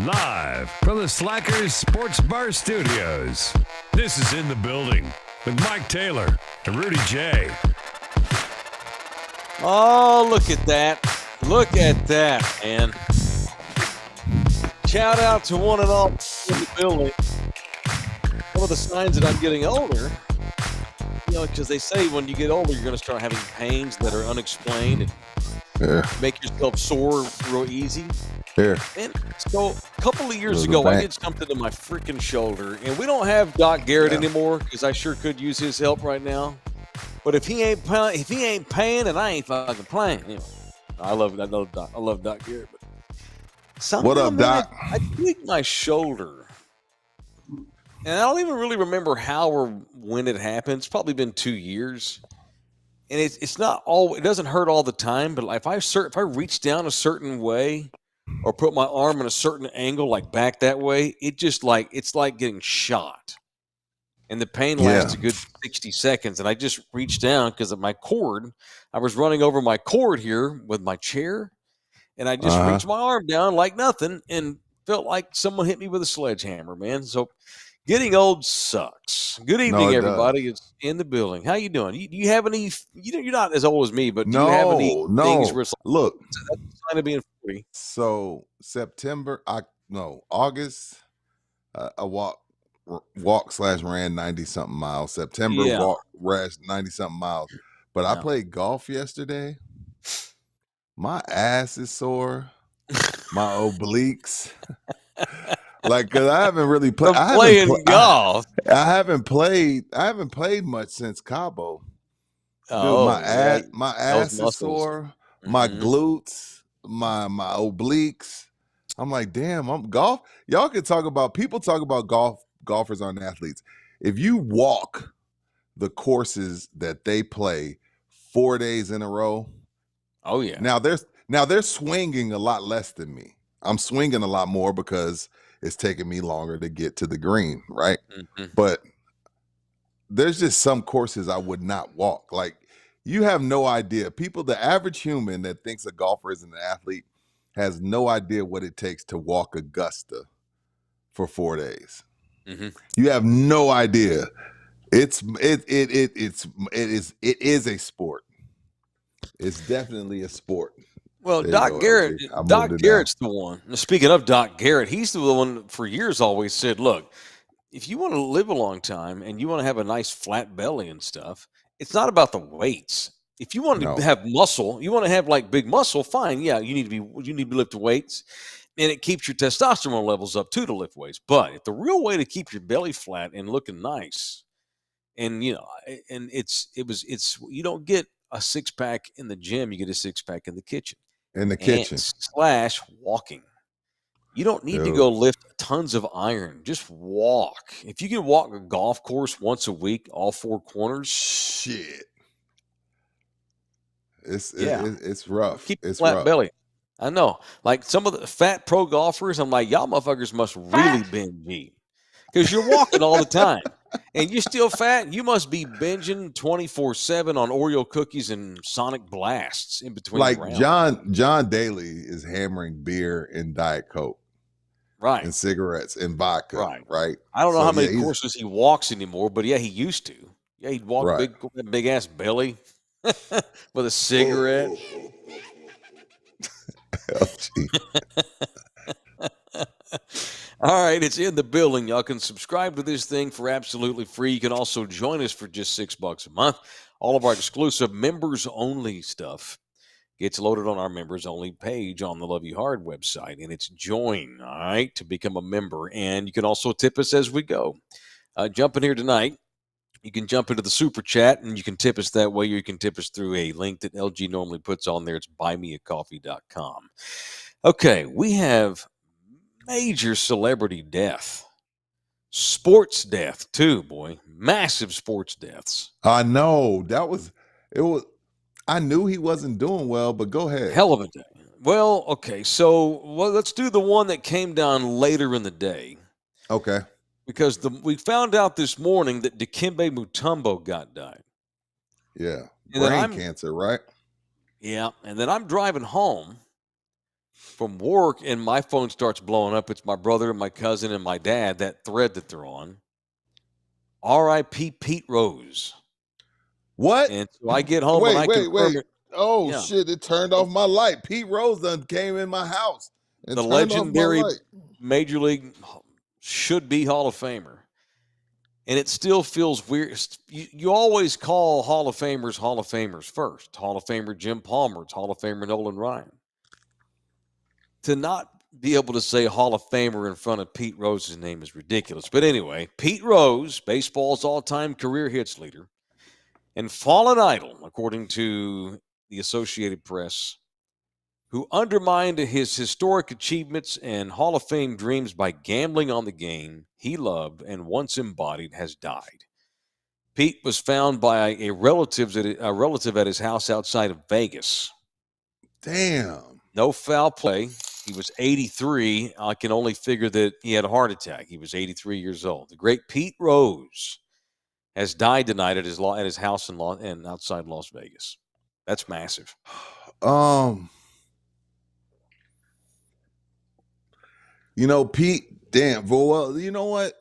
Live from the Slackers Sports Bar Studios, this is In the Building with Mike Taylor and Rudy Jay. Oh, look at that. Look at that, man. Shout out to one and all in the building. Some of the signs that I'm getting older, because they say when you get older, you're going to start having pains that are unexplained and make yourself sore real easy. Here. And so a couple of years ago, I did something to my freaking shoulder, and we don't have Doc Garrett anymore because I sure could use his help right now. But if he ain't paying, and I ain't fucking playing. I love Doc Garrett. But what up, Doc? I tweaked my shoulder, and I don't even really remember how or when it happened. It's probably been 2 years, and it's not all. It doesn't hurt all the time, but if I reach down a certain way or put my arm in a certain angle, like back that way, it's like getting shot. And the pain lasts a good 60 seconds. And I just reached down because of my cord. I was running over my cord here with my chair. And I just reached my arm down like nothing and felt like someone hit me with a sledgehammer, man. So getting old sucks. Good evening, everybody. It's In the Building. How you doing? Do you have any – you're not as old as me, but do you have any things where it's like, look. That's a sign of being 40. So August, I walk/ran 90-something miles. September, ran 90-something miles. But I played golf yesterday. My ass is sore. My obliques. Cause I haven't really played. Golf. I haven't played much since Cabo. Dude, my ass is sore. My glutes, my obliques. I'm like, damn, I'm golf. Y'all can talk about golfers aren't athletes. If you walk the courses that they play 4 days in a row. Oh yeah. Now they're swinging a lot less than me. I'm swinging a lot more because it's taking me longer to get to the green, right? Mm-hmm. But there's just some courses I would not walk. Like, you have no idea. The average human that thinks a golfer is an athlete has no idea what it takes to walk Augusta for 4 days. Mm-hmm. You have no idea. It is a sport. It's definitely a sport. Well, There you Doc go, Garrett, LG. I moved Doc it down. Garrett's the one. Now, speaking of Doc Garrett, he's the one for years always said, look, if you want to live a long time and you want to have a nice flat belly and stuff, it's not about the weights. If you want to No. have muscle, you want to have like big muscle, fine. Yeah, you need to be lifting weights, and it keeps your testosterone levels up too to lift weights. But if the real way to keep your belly flat and looking nice, and and it's you don't get a six pack in the gym, you get a six pack in the kitchen In the and kitchen. slash walking. You don't need to Dude. go lift tons of iron. Just walk. If you can walk a golf course once a week, all four corners, Shit. yeah, It's rough. keep a It's flat rough. belly. I know. Like some of the fat pro golfers, I'm like, y'all motherfuckers must really binge eat because you're walking all the time. And you're still fat. You must be binging 24/7 on Oreo cookies and Sonic Blasts in between Like rounds. John Daly is hammering beer and Diet Coke Right. and cigarettes and vodka, Right. right? I don't know So how many yeah, he's courses he walks anymore, but yeah, he used to. Yeah, he'd walk right. big ass belly with a cigarette. LG. All right, it's in the building. Y'all can subscribe to this thing for absolutely free. You can also join us for just $6 a month. All of our exclusive members only stuff gets loaded on our members only page on the Love You Hard website, and it's join, all right, to become a member. And you can also tip us as we go. Jump in here tonight. You can jump into the super chat and you can tip us that way. You can tip us through a link that LG normally puts on there. It's buymeacoffee.com. Okay, we have major celebrity death. Sports death, too, boy. Massive sports deaths. I know. It was I knew he wasn't doing well, but go ahead. Hell of a day. Well, okay, so let's do the one that came down later in the day. Okay. Because we found out this morning that Dikembe Mutombo died. Yeah. And then Brain cancer, right? Yeah, and then I'm driving home from work and my phone starts blowing up. It's my brother and my cousin and my dad, that thread that they're on. R.I.P. Pete Rose. What? And so I get home and I confirm it. Oh Yeah. shit, it turned off my light. Pete Rose done came in my house and The turned off my legendary light. Major League should-be Hall of Famer. And it still feels weird. You always call Hall of Famers first. Hall of Famer Jim Palmer. It's Hall of Famer Nolan Ryan. To not be able to say Hall of Famer in front of Pete Rose's name is ridiculous. But anyway, Pete Rose, baseball's all-time career hits leader, and fallen idol, according to the Associated Press, who undermined his historic achievements and Hall of Fame dreams by gambling on the game he loved and once embodied, has died. Pete was found by a relative at his house outside of Vegas. Damn. No foul play. He was 83. I can only figure that he had a heart attack. He was 83 years old. The great Pete Rose has died tonight at his house in outside Las Vegas. That's massive. Pete, damn. Well, you know what?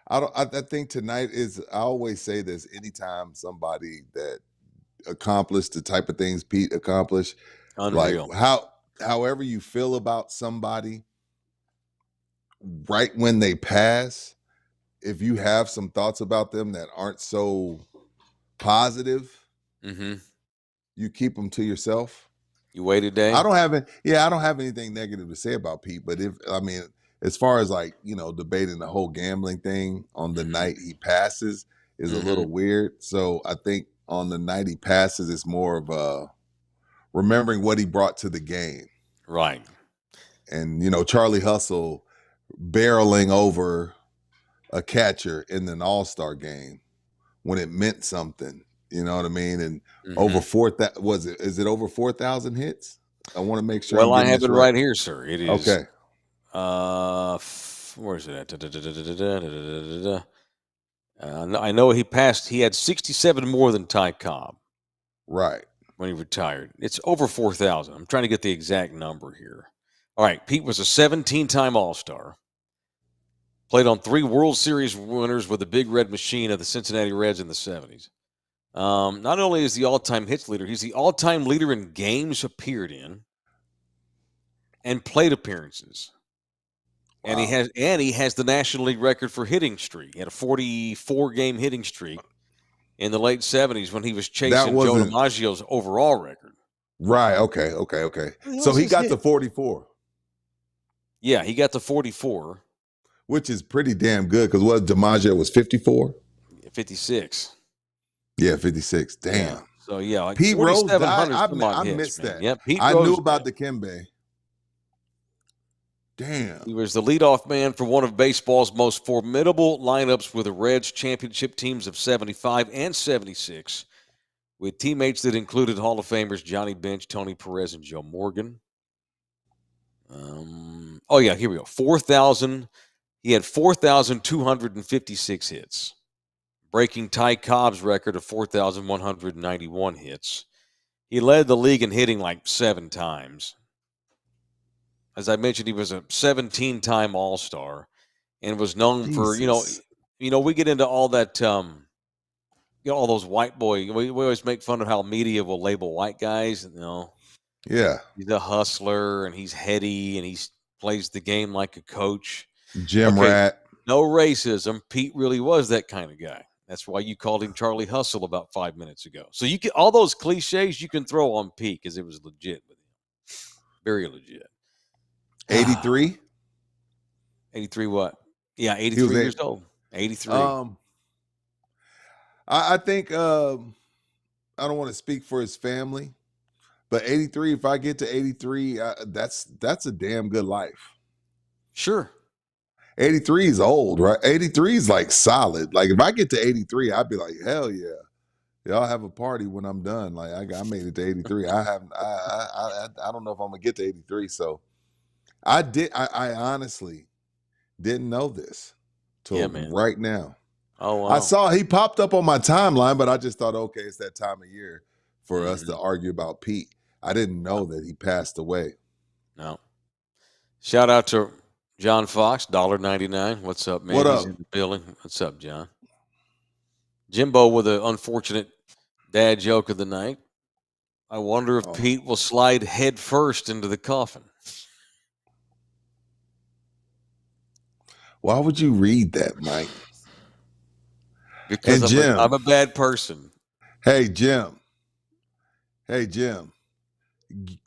I think tonight I always say this anytime somebody that accomplished the type of things Pete accomplished, Unreal. like however you feel about somebody right when they pass, if you have some thoughts about them that aren't so positive, you keep them to yourself. You wait a day. I don't have anything negative to say about Pete, but as far as debating the whole gambling thing on the night he passes is a little weird. So I think on the night he passes, it's more of remembering what he brought to the game. Right. And, Charlie Hustle barreling over a catcher in an all-star game when it meant something. You know what I mean? And over is it over 4,000 hits? I want to make sure. Well, I have it right here, sir. It is. Okay. Where is it at? I know he passed. He had 67 more than Ty Cobb. Right. When he retired. It's over 4,000. I'm trying to get the exact number here. All right. Pete was a 17-time All-Star. Played on 3 World Series winners with the Big Red Machine of the Cincinnati Reds in the 70s. Not only is the all-time hits leader, he's the all-time leader in games appeared in and plate appearances. And Wow. he has the National League record for hitting streak. He had a 44-game hitting streak in the late 70s when he was That chasing Joe wasn't DiMaggio's overall record. right. Okay. What the hell So is he his got hit? to 44, Yeah, he got to 44, which is pretty damn good because what DiMaggio was 54. 56. Yeah, 56. Damn. Yeah. So yeah, like Pete Rose died. 4,700 some odd I hits, missed man. that. Yep, Pete I Rose knew about died. the Kimbe. Damn. He was the leadoff man for one of baseball's most formidable lineups with the Reds championship teams of 75 and 76, with teammates that included Hall of Famers Johnny Bench, Tony Perez, and Joe Morgan. Oh yeah, here we go. 4,000. He had 4,256 hits, breaking Ty Cobb's record of 4,191 hits. He led the league in hitting like 7 times. As I mentioned, he was a 17-time All-Star and was known for, Jesus. we get into all that, all those white boy. We always make fun of how media will label white guys. Yeah. He's a hustler and he's heady and he plays the game like a coach. Jim Okay, Rat. no racism. Pete really was that kind of guy. That's why you called him Charlie Hustle about 5 minutes ago. So you can all those cliches you can throw on Pete because it was legit with him, very legit. 83. 83 what? Yeah, He was 83 years old. 83. I think I don't want to speak for his family, but 83. If I get to 83, that's a damn good life. Sure. 83 is old, right? 83 is like solid. Like if I get to 83, I'd be like, hell yeah. Y'all have a party when I'm done. Like I made it to 83. I don't know if I'm gonna get to 83. So I honestly didn't know this till man. right now. Oh wow. I saw he popped up on my timeline, but I just thought, okay, it's that time of year for us to argue about Pete. I didn't know that he passed away. No. Shout out to John Fox, $1.99. What's up, man? What He's up? in the building. What's up, John? Jimbo with an unfortunate dad joke of the night. I wonder if Pete will slide head first into the coffin. Why would you read that, Mike? Because I'm a bad person. Hey, Jim.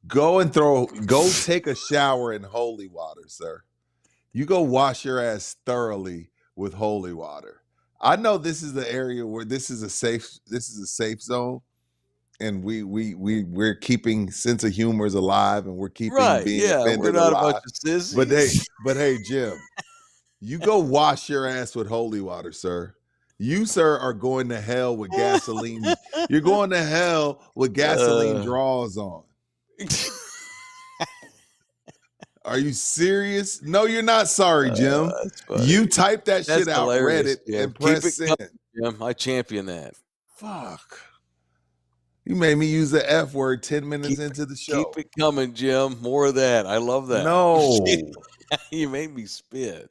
Go take a shower in holy water, sir. You go wash your ass thoroughly with holy water. I know this is the area where this is a safe zone, and we're keeping sense of humors alive, and we're keeping being offended we're not alive. a bunch of sissies. But hey, Jim, you go wash your ass with holy water, sir. You, sir, are going to hell with gasoline. You're going to hell with gasoline draws on. Are you serious? No, you're not sorry, Jim. You type that shit out, hilarious, Reddit, Jim. and press send. Jim, I champion that. Fuck. You made me use the F word 10 minutes into the show. Keep it coming, Jim. More of that. I love that. No. You made me spit.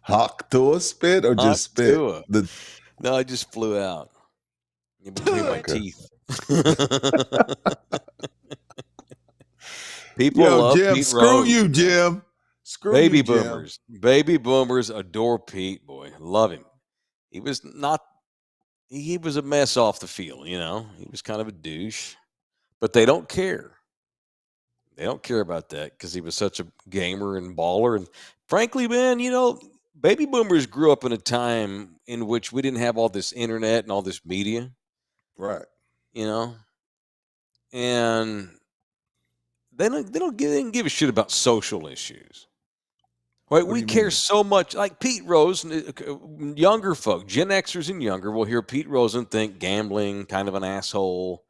Hawk to a spit or just spit? No, I just flew out in between my teeth. People love Jim, Pete screw Rose. you, Jim. Screw Baby you, Jim. boomers. Baby boomers adore Pete, boy. Love him. He was a mess off the field, He was kind of a douche. But they don't care. They don't care about that because he was such a gamer and baller. And frankly, man, baby boomers grew up in a time in which we didn't have all this internet and all this media. Right. And they didn't give a shit about social issues. Right? We care so much. Like Pete Rose, younger folk, Gen Xers and younger will hear Pete Rose and think gambling, kind of an asshole.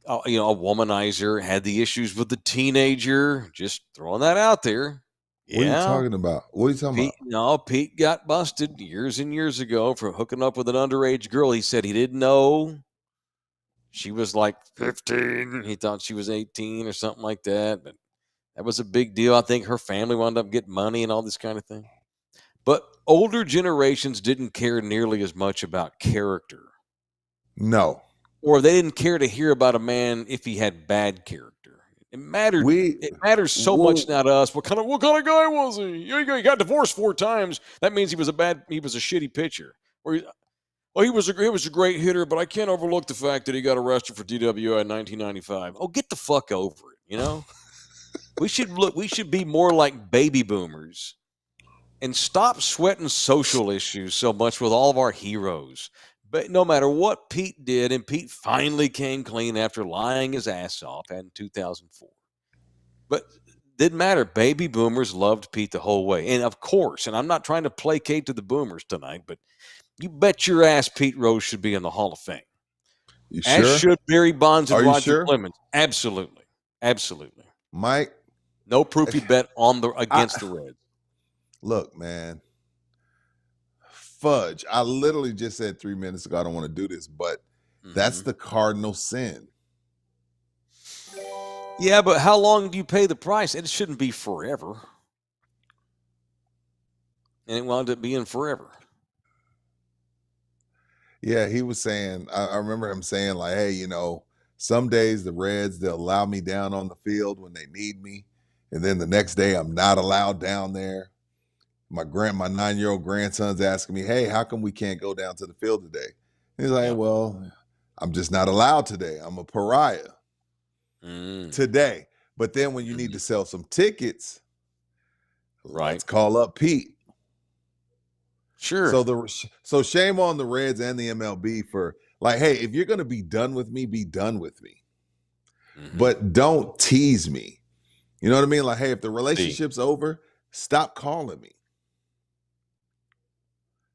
A womanizer, had the issues with the teenager. Just throwing that out there. What are you talking about? No, Pete got busted years and years ago for hooking up with an underage girl. He said he didn't know. She was like 15. He thought she was 18 or something like that. But that was a big deal. I think her family wound up getting money and all this kind of thing. But older generations didn't care nearly as much about character, No, or they didn't care to hear about a man if he had bad character. It mattered. we It matters so much well, now to us. What kind of guy was he? He got divorced 4 times. That means he was a shitty pitcher. Or he was a great hitter, but I can't overlook the fact that he got arrested for DWI in 1995. Oh, get the fuck over it. We should be more like baby boomers and stop sweating social issues so much with all of our heroes. But no matter what Pete did, and Pete finally came clean after lying his ass off in 2004. But didn't matter. Baby boomers loved Pete the whole way. And of course, and I'm not trying to placate to the boomers tonight, but you bet your ass Pete Rose should be in the Hall of Fame. you As sure? should Barry Bonds and Are you Roger sure, Clemens. Absolutely. Absolutely. Mike? No proof you bet against I the Reds. look, man. Fudge. I literally just said 3 minutes ago I don't want to do this, but that's Mhm. the cardinal sin. Yeah, but how long do you pay the price? It shouldn't be forever. And it wound up being forever. Yeah, he was saying, I remember him saying, like, hey, some days the Reds, they'll allow me down on the field when they need me. And then the next day I'm not allowed down there. My 9-year-old grandson's asking me, hey, how come we can't go down to the field today? He's like, Yeah. well, I'm just not allowed today. I'm a pariah today. But then when you need to sell some tickets, Right. let's call up Pete. Sure. So shame on the Reds and the MLB for like, hey, if you're gonna be done with me, be done with me. But don't tease me. You know what I mean? Like, hey, if the relationship's over, stop calling me.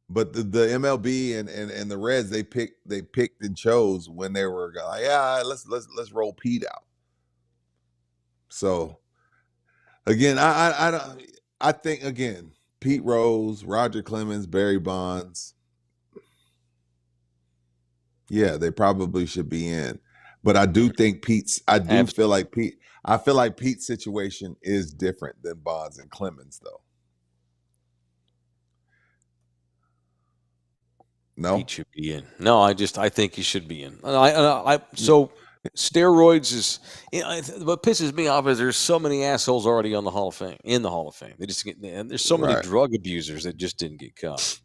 But the MLB and the Reds, they picked and chose when they were like, yeah, let's roll Pete out. So again, I think again, Pete Rose, Roger Clemens, Barry Bonds, yeah, they probably should be in. But I do think I feel like Pete's situation is different than Bonds and Clemens, though. No? Pete should be in. No, I think he should be in. So steroids is what pisses me off is there's so many assholes already on the Hall of Fame in the Hall of Fame. And there's so many Right. drug abusers that just didn't get caught.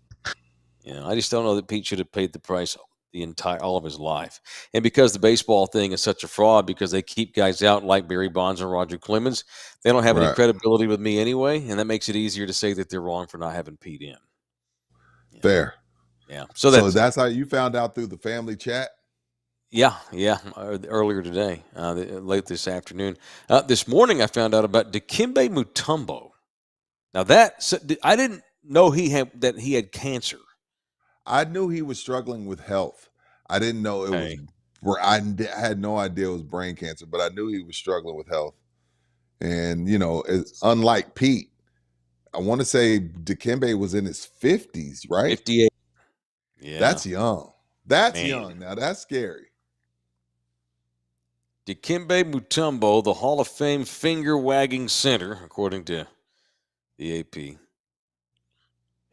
I just don't know that Pete should have paid the price all of his life. And because the baseball thing is such a fraud, because they keep guys out like Barry Bonds and Roger Clemens, they don't have any Right. credibility with me anyway, and that makes it easier to say that they're wrong for not having Pete in. Fair. Yeah. So that's how you found out through the family chat? Yeah, earlier today, late this afternoon. This morning, I found out about Dikembe Mutombo. Now I didn't know he had cancer. I knew he was struggling with health. I didn't know it was. Okay. I had no idea it was brain cancer, but I knew he was struggling with health. And it's unlike Pete. I want to say Dikembe was in his 50s, right? 58. Yeah, That's young. That's man. young. Now that's scary. Dikembe Mutombo, the Hall of Fame finger-wagging center, according to the AP.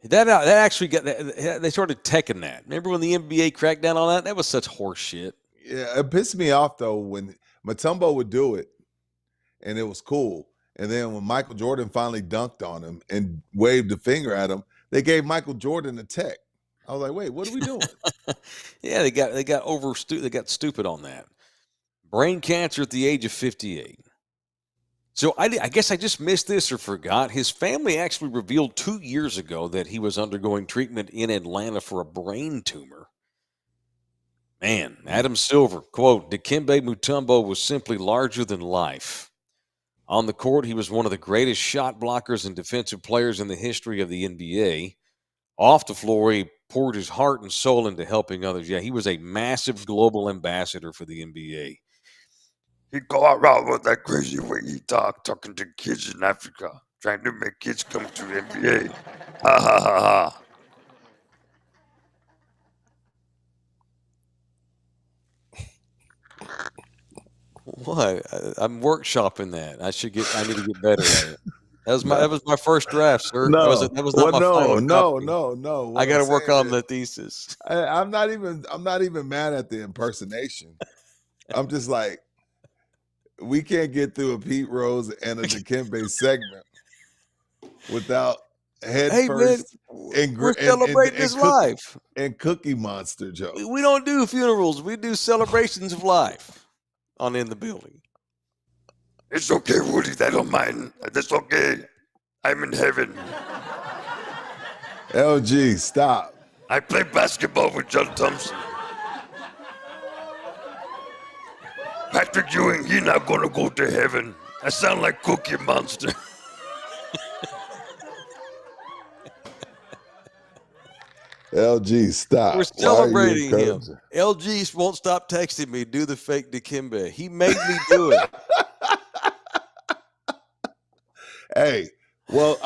That actually they started teching that. Remember when the NBA cracked down on that? That was such horse shit. Yeah, it pissed me off though when Mutombo would do it, and it was cool. And then when Michael Jordan finally dunked on him and waved the finger at him, they gave Michael Jordan a tech. I was like, wait, what are we doing? Yeah, they got stupid on that. Brain cancer at the age of 58. So I guess I just missed this or forgot. His family actually revealed 2 years ago that he was undergoing treatment in Atlanta for a brain tumor. Man, Adam Silver, quote, Dikembe Mutombo was simply larger than life. On the court, he was one of the greatest shot blockers and defensive players in the history of the NBA. Off the floor, he poured his heart and soul into helping others. Yeah, he was a massive global ambassador for the NBA. He'd go around with that crazy way he talking to kids in Africa, trying to make kids come to the NBA. Ha ha ha ha. What? I'm workshopping that. I need to get better at it. That was my first draft, sir. No, That was not my final copy. no. I What got I'm to work saying on is, the thesis. I'm not even mad at the impersonation. I'm just like, we can't get through a Pete Rose and a Dikembe segment without head Hey, man, first and we're celebrating his life. and Cookie Monster jokes. We don't do funerals. We do celebrations of life on In the Building. It's okay, Woody. I don't mind. That's okay. I'm in heaven. LG, stop. I play basketball with John Thompson. Patrick Ewing, he's not going to go to heaven. I sound like Cookie Monster. LG, stop. We're Why are you celebrating him. encouraging? LG won't stop texting me, do the fake Dikembe. He made me do it. Hey, well,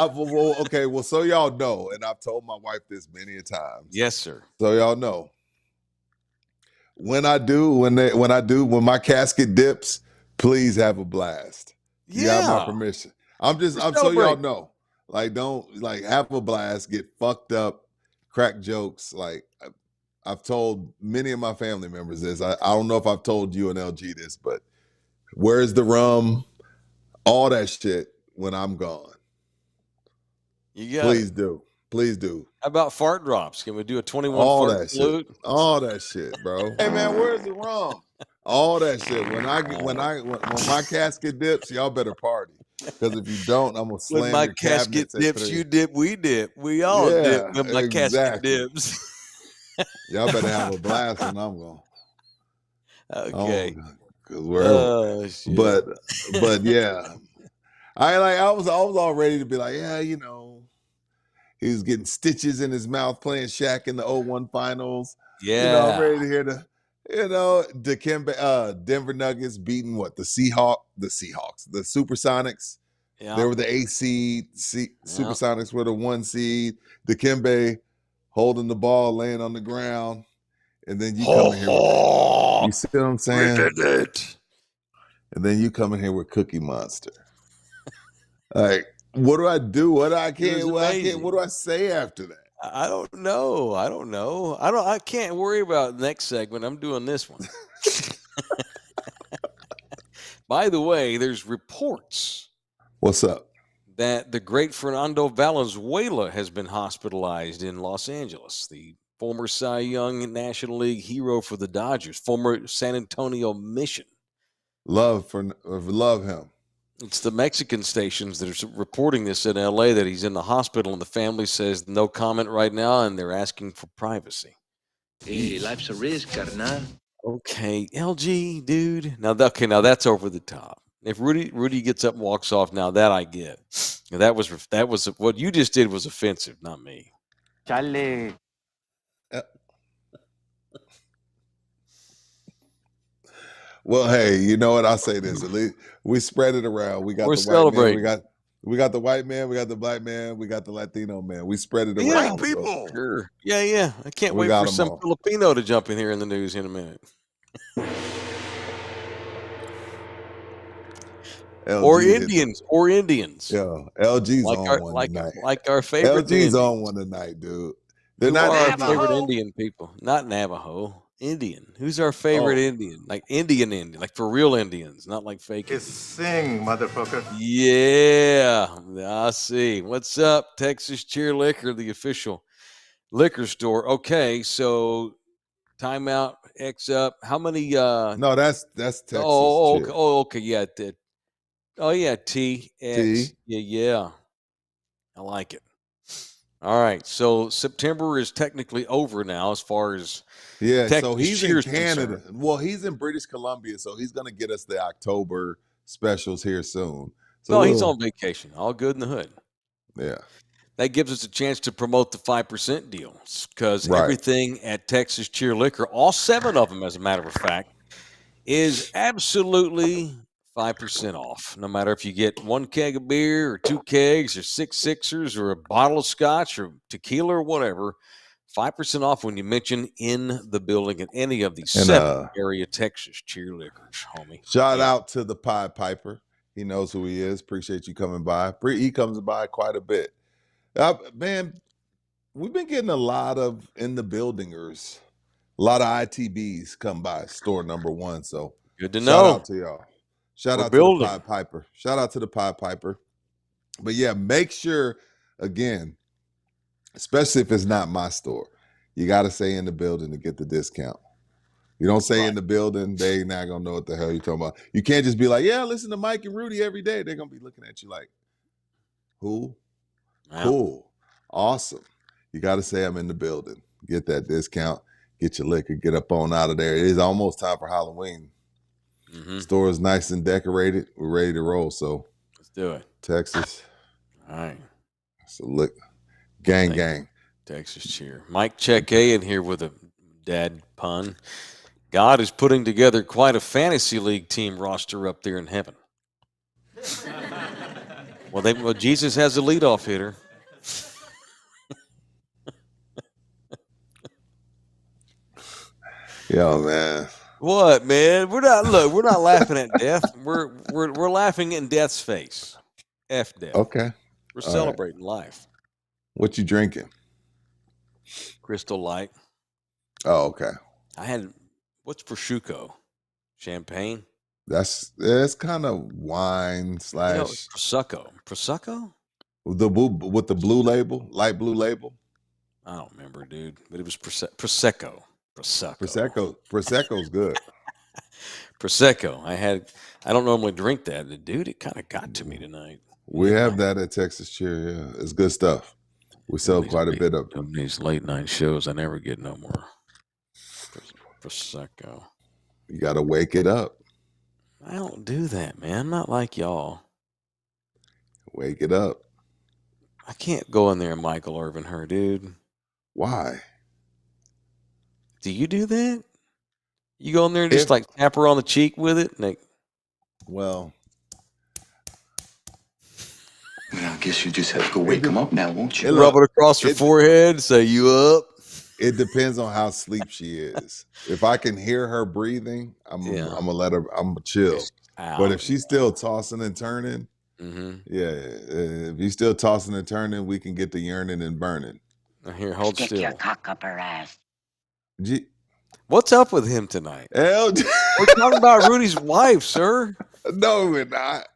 okay. Well, so y'all know, and I've told my wife this many a times. Yes, sir. So y'all know, when my casket dips, please have a blast. You got my permission. So y'all know, like, don't like have a blast, get fucked up, crack jokes. Like, I've told many of my family members this. I don't know if I've told you and LG this, but where's the rum? All that shit when I'm gone. Please do. How about fart drops? Can we do a 21 all fart that salute? shit? All that shit, bro. Hey man, where's the rum? All that shit. When my casket dips, y'all better party. Because if you don't, I'm gonna slam When my your casket cabinets at dips, 3. you dip, we dip. We all dip when my casket dips. Y'all better have a blast when I'm gone. Okay. Shit. But yeah. I was all ready to be like, yeah, you know, he was getting stitches in his mouth playing Shaq in the 0-1 finals. Yeah. You know, I'm ready to hear Dikembe, Denver Nuggets beating the Supersonics. Yeah. They were the 8 seed. Supersonics were the 1 seed. Dikembe holding the ball, laying on the ground. And then you come in here with, you see what I'm saying? We did it. And then you come in here with Cookie Monster. Like, what do I do? What do I say after that? I don't know. I can't worry about the next segment. I'm doing this one. By the way, there's reports. What's up? That the great Fernando Valenzuela has been hospitalized in Los Angeles. The former Cy Young National League hero for the Dodgers, former San Antonio Mission. Love him. It's the Mexican stations that are reporting this in LA, that he's in the hospital, and the family says no comment right now, and they're asking for privacy. Hey, life's a risk, carnal. Okay, LG, dude. Now that's over the top. If Rudy gets up and walks off, now that I get. That was what you just did was offensive, not me. Chale. Well, hey, you know what? I'll say this. At least we spread it around. We got We're the white man. We got the white man. We got the black man. We got the Latino man. We spread it around. White people. Sure. Yeah. I can't wait for some Filipino to jump in here in the news in a minute. Or Indians. Yeah, LG's on one tonight. Like our favorite. LG's on one tonight, dude. They're not our favorite Indian people. Not Navajo. Indian. Who's our favorite Indian? Like Indian, like for real Indians, not like fake. Sing, motherfucker. Yeah, I see. What's up, Texas Cheer Liquor, the official liquor store? Okay, so timeout. X up. How many? No, that's Texas. Cheer. Okay. Yeah. T. X. Yeah. I like it. All right, so September is technically over now as far as Texas so he's in Canada. Concerned. Well, he's in British Columbia, so he's going to get us the October specials here soon. So he's on vacation. All good in the hood. Yeah. That gives us a chance to promote the 5% deal because everything at Texas Cheer Liquor, all 7 of them, as a matter of fact, is absolutely 5% off. No matter if you get 1 keg of beer or 2 kegs or 6 sixers or a bottle of scotch or tequila or whatever, 5% off when you mention In the Building at any of these 7 area Texas Cheer Liquors, homie. Shout out to the Pied Piper. He knows who he is. Appreciate you coming by. He comes by quite a bit. Man, we've been getting a lot of in the buildingers, a lot of ITBs come by store number one. So Good to shout know. out to y'all. Shout We're out to the building. Pied Piper. Shout out to the Pied Piper. But yeah, make sure, again, especially if it's not my store, you got to say in the building to get the discount. You don't say in the building, they not going to know what the hell you're talking about. You can't just be like, yeah, listen to Mike and Rudy every day. They're going to be looking at you like, who? Wow. Cool. Awesome. You got to say I'm in the building. Get that discount. Get your liquor. Get up on out of there. It is almost time for Halloween. Store is nice and decorated. We're ready to roll. So Let's do it. Texas. All right. So look, gang. Texas cheer. Mike Check A in here with a dad pun. God is putting together quite a fantasy league team roster up there in heaven. Well, Jesus has a leadoff hitter. Yo, man. What, man? We're not laughing at death. We're laughing in death's face. F death. Okay. We're All celebrating life. What you drinking? Crystal Light. Oh, okay. I had what's prosciutto? Champagne. It's kind of wine slash Prosecco. Prosecco? with the blue label, light blue label. I don't remember, dude, but it was Prosecco. Prosecco's good. Prosecco. I don't normally drink that. Dude, it kind of got to me tonight. We have that at Texas Cheer. Yeah, it's good stuff. We sell quite a bit of them. These late night shows, I never get no more Prosecco. You got to wake it up. I don't do that, man. I'm not like y'all. Wake it up. I can't go in there and Michael Irvin her, dude. Why? Do you do that? You go in there and just like tap her on the cheek with it? Well, I guess you just have to go wake him up now, won't you? Rub it across her forehead, say you up. It depends on how asleep she is. If I can hear her breathing, I'm gonna let her. I'm chill. But if she's still tossing and turning, if he's still tossing and turning, we can get to yearning and burning. Here, hold Stick still. your cock up her ass. What's up with him tonight? LG. We're talking about Rudy's wife, sir. No, we're not.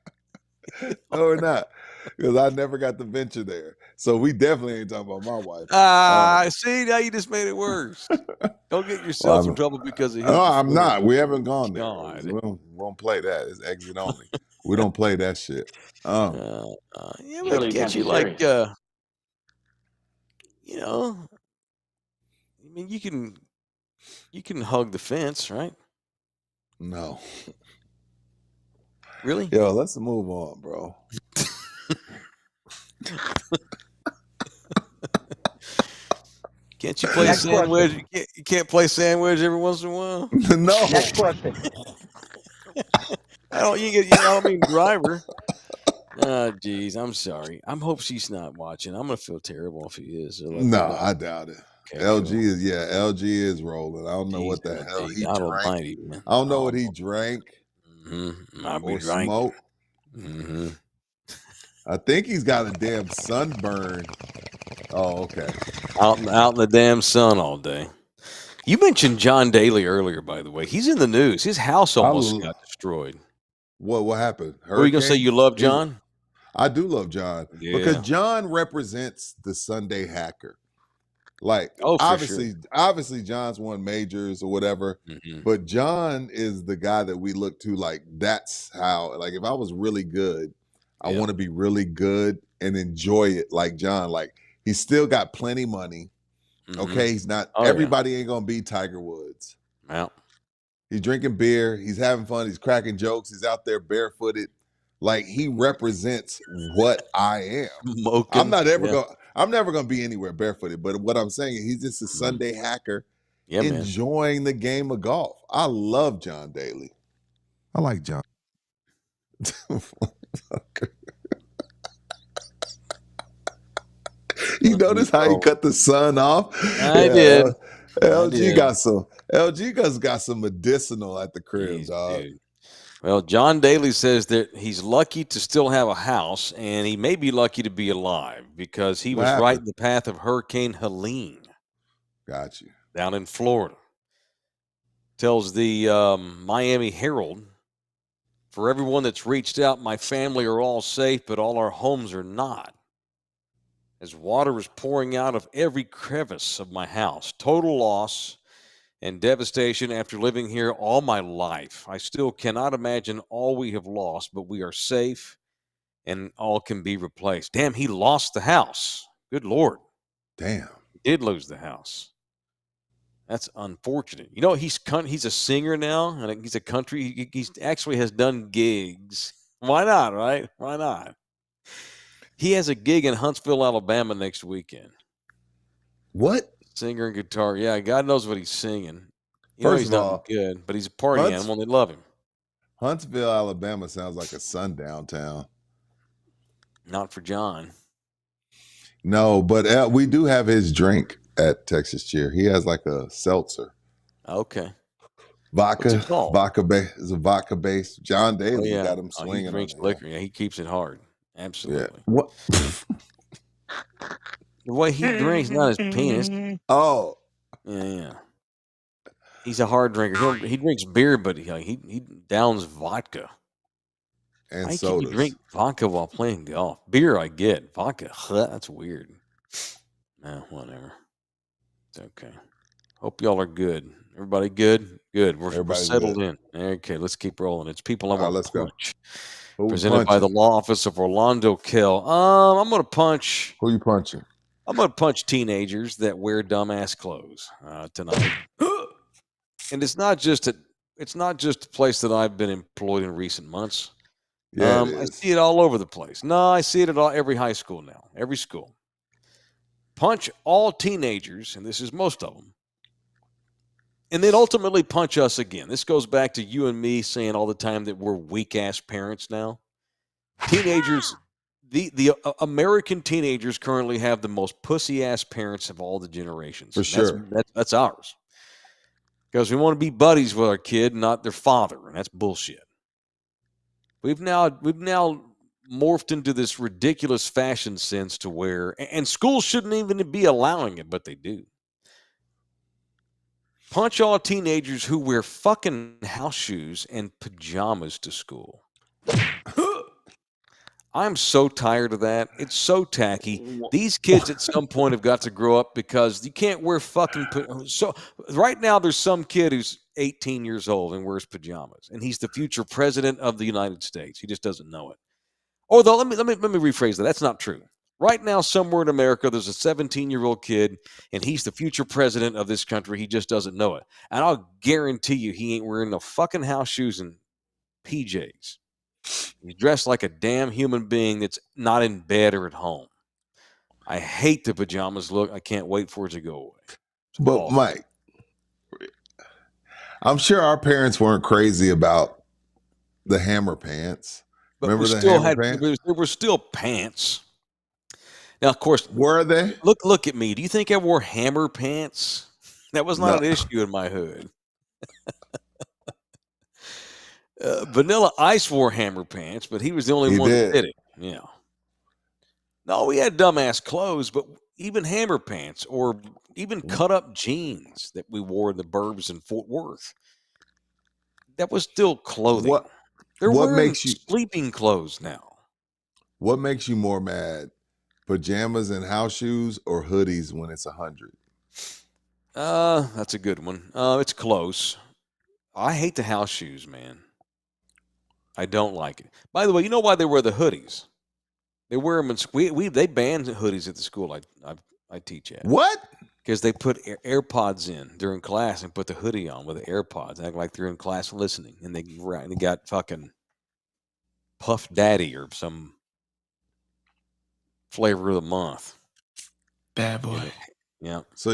No, we're not. Because I never got to venture there. So we definitely ain't talking about my wife. See, now you just made it worse. Don't get yourself in trouble because of his. No, I'm not. We haven't gone there. God. We won't play that. It's exit only. We don't play that shit. But can't you like, I mean, you can hug the fence, right? No. Really? Yo, let's move on, bro. Can't you play sandwich? You can't play sandwich every once in a while. No. Next question. I don't mean driver. Geez, I'm sorry. I hope she's not watching. I'm gonna feel terrible if he is. No, I doubt it. Okay, LG is rolling. I don't know what the hell he God drank. Almighty, man. I don't know what he drank I'll be or drinking. smoked. I think he's got a damn sunburn. Oh, okay. Out in the damn sun all day. You mentioned John Daly earlier, by the way. He's in the news. His house almost got destroyed. What happened? Were you gonna say you love John? I do love John because John represents the Sunday hacker. Like, obviously, John's won majors or whatever, but John is the guy that we look to. Like, that's how. Like, if I was really good, I want to be really good and enjoy it. Like John, like he's still got plenty money. Okay, he's not. Everybody ain't gonna be Tiger Woods. Yeah. He's drinking beer. He's having fun. He's cracking jokes. He's out there barefooted. Like, he represents what I am. I'm never gonna be anywhere barefooted. But what I'm saying is, he's just a Sunday hacker, enjoying the game of golf. I love John Daly. I like John. You notice how he cut the sun off? I did. LG got some medicinal at the crib, dog. Dude. Well, John Daly says that he's lucky to still have a house, and he may be lucky to be alive because he What was right happened? in the path of Hurricane Helene Got you. down in Florida. Tells the Miami Herald, for everyone that's reached out, my family are all safe, but all our homes are not. As water is pouring out of every crevice of my house. Total loss and devastation after living here all my life. I still cannot imagine all we have lost, but we are safe and all can be replaced. Damn, he lost the house. Good Lord. Damn. He did lose the house. That's unfortunate. You know, he's a singer now, and he's a country. He's actually has done gigs. Why not, right? Why not? He has a gig in Huntsville, Alabama next weekend. What? Singer and guitar. Yeah, God knows what he's singing. You know First he's of not all, good, but he's a party Hunts- animal, and they love him. Huntsville, Alabama sounds like a sundown town. Not for John. No, but we do have his drink at Texas Cheer. He has like a seltzer. Okay. What's it Vodka, called? vodka base is a vodka base. John Oh, Daly yeah. got him He swinging on drinks it. liquor. Yeah, he keeps it hard. Yeah. Absolutely. What? The way he drinks, not his penis. Oh, Yeah. He's a hard drinker. He drinks beer, but he downs vodka. and How can you sodas. drink vodka while playing golf? Beer, I get. Vodka, that's weird. No, whatever. It's okay. Hope y'all are good. Everybody good? Good. We're Everybody's settled good. in. Okay, let's keep rolling. It's People I All right, Want let's to go. Punch. Who we Presented by the punching? law office of Orlando Kell. I'm going to punch. Who you punching? I'm going to punch teenagers that wear dumbass clothes tonight. And it's not just a place that I've been employed in recent months. Yeah, it I is. see it all over the place. No, I see it at every high school now. Every school. Punch all teenagers, and this is most of them. And then ultimately punch us again. This goes back to you and me saying all the time that we're weak-ass parents now. Teenagers, the American teenagers currently have the most pussy-ass parents of all the generations. For sure. That's ours. Because we want to be buddies with our kid, not their father, and that's bullshit. We've now morphed into this ridiculous fashion sense to where, and schools shouldn't even be allowing it, but they do. Punch all teenagers who wear fucking house shoes and pajamas to school. I'm so tired of that. It's so tacky. These kids at some point have got to grow up because you can't wear fucking. So right now, there's some kid who's 18 years old and wears pajamas, and he's the future president of the United States. He just doesn't know it. Although let me rephrase that. That's not true. Right now, somewhere in America, there's a 17-year-old kid, and he's the future president of this country. He just doesn't know it. And I'll guarantee you, he ain't wearing no fucking house shoes and PJs. He's dressed like a damn human being that's not in bed or at home. I hate the pajamas look. I can't wait for it to go away. It's But awful. Mike, I'm sure our parents weren't crazy about the hammer pants. But Remember we the still hammer pants? there were still pants. Now, of course, Were they? look at me. Do you think I wore hammer pants? That was not No. an issue in my hood. Vanilla Ice wore hammer pants, but he was the only He one that did. did it. Yeah. No, we had dumbass clothes, but even hammer pants or even cut up jeans that we wore in the burbs in Fort Worth. That was still clothing. What They're what wearing makes you sleeping clothes now. what makes you more mad? Pajamas and house shoes or hoodies when it's 100? That's a good one. It's close. I hate the house shoes, man. I don't like it. By the way, you know why they wear the hoodies? They wear them in they banned hoodies at the school I teach at. What? Because they put AirPods in during class and put the hoodie on with the AirPods, act like they're in class listening, and they got fucking Puff Daddy or some flavor of the month. Bad boy. Yeah, So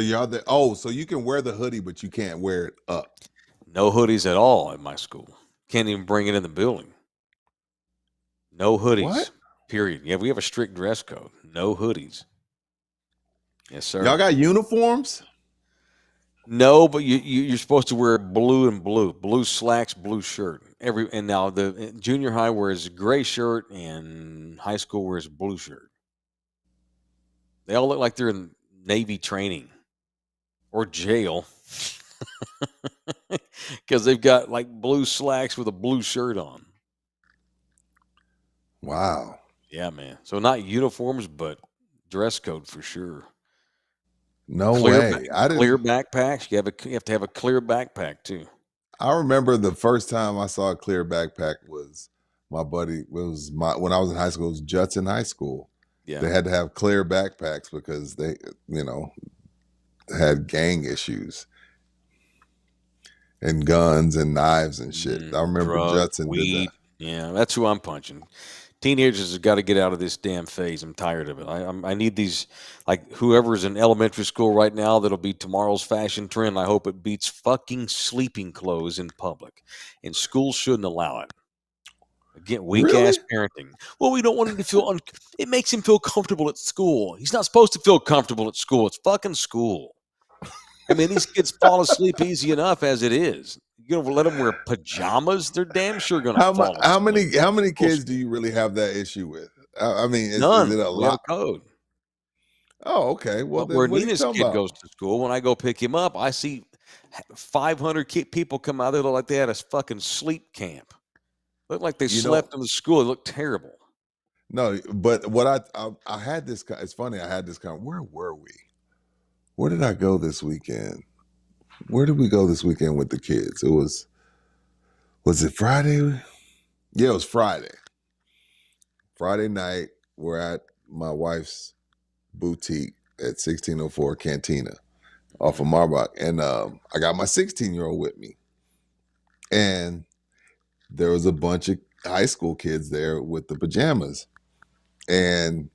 so you can wear the hoodie, but you can't wear it up. no hoodies at all at my school. Can't even bring it in the building. No hoodies. What? Period. Yeah, we have a strict dress code. No hoodies. Yes, sir. Y'all got uniforms? No, but you're supposed to wear blue and blue slacks, blue shirt. And now the junior high wears a gray shirt and high school wears a blue shirt. They all look like they're in Navy training or jail because they've got like blue slacks with a blue shirt on. Wow. Yeah, man. So not uniforms, but dress code for sure. No Clear way. I clear didn't. backpacks. You have to have a clear backpack too. I remember the first time I saw a clear backpack was my buddy. It was when I was in high school. It was Judson High School. Yeah. They had to have clear backpacks because they, had gang issues and guns and knives and shit. I remember Drugs, Judson did weed. that. Yeah, that's who I'm punching. Teenagers have got to get out of this damn phase. I'm tired of it. I need these, like whoever's in elementary school right now that'll be tomorrow's fashion trend. I hope it beats fucking sleeping clothes in public. And schools shouldn't allow it. Again, weak ass Really? parenting. Well, we don't want him to feel. It makes him feel comfortable at school. He's not supposed to feel comfortable at school. It's fucking school. I mean, these kids fall asleep easy enough as it is. You gonna let them wear pajamas? They're damn sure gonna fall How asleep. many kids do you really have that issue with? I mean, is None. it a We have lot? a code. Oh, okay. Well, But where then what are you Nina's talking kid about? goes to school, when I go pick him up, I see 500 people come out there look like they had a fucking sleep camp. Look like they You know, slept in the school. It looked terrible. no, but what I had this. It's funny. I had this Where were we? Where did I go this weekend? Where did we go this weekend with the kids? It was it Friday? Yeah, it was Friday. Friday night, we're at my wife's boutique at 1604 Cantina off of Marbach. And I got my 16-year-old with me. And there was a bunch of high school kids there with the pajamas. And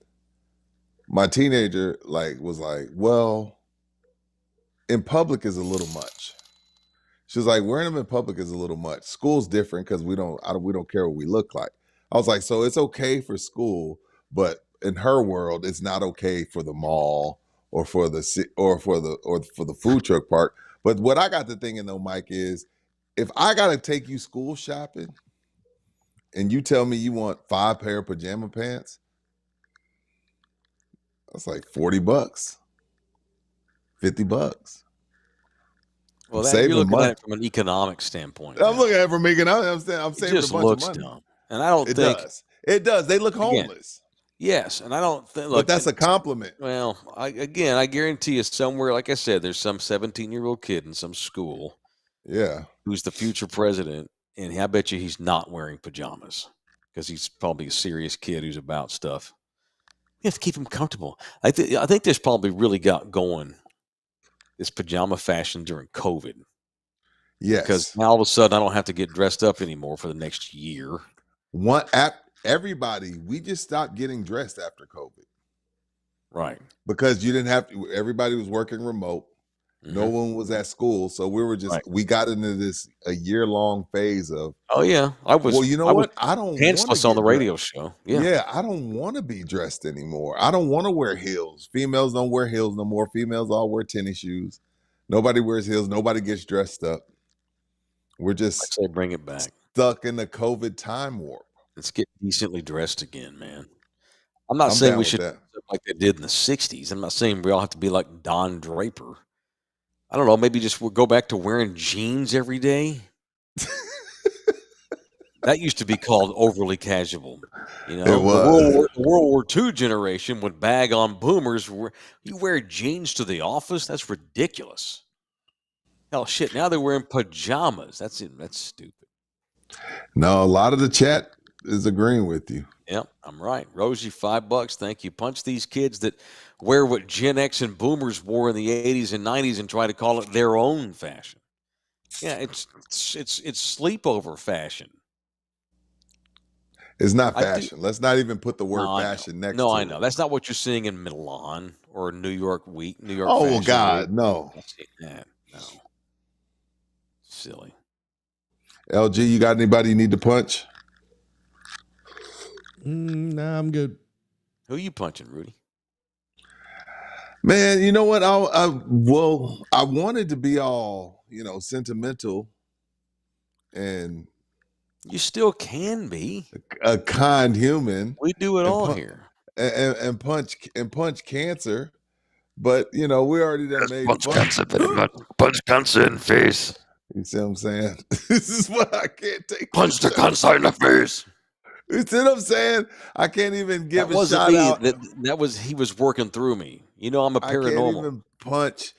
my teenager was like, well, in public is a little much. She was like, wearing them in public is a little much. School's different because we don't care what we look like. I was like, so it's okay for school, but in her world, it's not okay for the mall or for the food truck park. But what I got to thinking though, Mike, is if I got to take you school shopping and you tell me you want 5 pair of pajama pants, that's like $40, $50. Well, I'm you're saving looking at money. it from an economic standpoint. I'm now. looking at it from making. I'm It saving a just bunch of looks money. dumb, and I don't It think. does. It does. They look Again, homeless. Yes, and I don't think. But Look, that's a compliment. well, I guarantee you somewhere, like I said, there's some 17-year-old kid in some school Yeah. who's the future president, and I bet you he's not wearing pajamas because he's probably a serious kid who's about stuff. You have to keep him comfortable. I think this probably really got going, this pajama fashion during COVID, because Yes. now all of a sudden I don't have to get dressed up anymore for the next year. Everybody, we just stopped getting dressed after COVID Right. because you didn't have to. Everybody was working remote. No Mhm. one was at school, so Right. we got into this a year-long phase of, Oh yeah, well, you know I was what? I don't want to pantsless on the get dressed. radio show. Yeah. Yeah, I don't want to be dressed anymore. I don't want to wear heels. Females don't wear heels no more. Females all wear tennis shoes. Nobody wears heels. Nobody gets dressed up. We're I just say bring it back. stuck in the COVID time warp. Let's get decently dressed again, man. I'm not I'm saying down we with should that. dress up like they did in the 60s. I'm not saying we all have to be like Don Draper. I don't know, maybe just we'll go back to wearing jeans every day. That used to be called overly casual. You It know, was. the World War II generation would bag on boomers. You wear jeans to the office? That's ridiculous. Hell, shit. Now they're wearing pajamas. That's it. That's stupid. No, a lot of the chat is agreeing with you. Yep, I'm right. Rosie, $5. Thank you. Punch these kids that wear what Gen X and boomers wore in the 80s and 90s and try to call it their own fashion. Yeah, it's sleepover fashion. It's not I do. fashion. Let's not even put the word No, I know. fashion next No, to I it. know. That's not what you're seeing in Milan or New York Week, New York Oh, well, Fashion Week. God, no. I see that. No. Silly. LG, you got anybody you need to punch? Nah, I'm good. Who are you punching, Rudy? Man, you know what? I wanted to be all, sentimental and You still can be. a kind human, We do it and all punch here. and punch cancer. But we already done made Punch fun. cancer very much. Punch cancer in face. You see what I'm saying? This is what I can't take. Punch the cancer in the face. You see what I'm saying? I can't even give That a wasn't shout me. out. That was he was working through me. I'm a I can't paranormal. even punch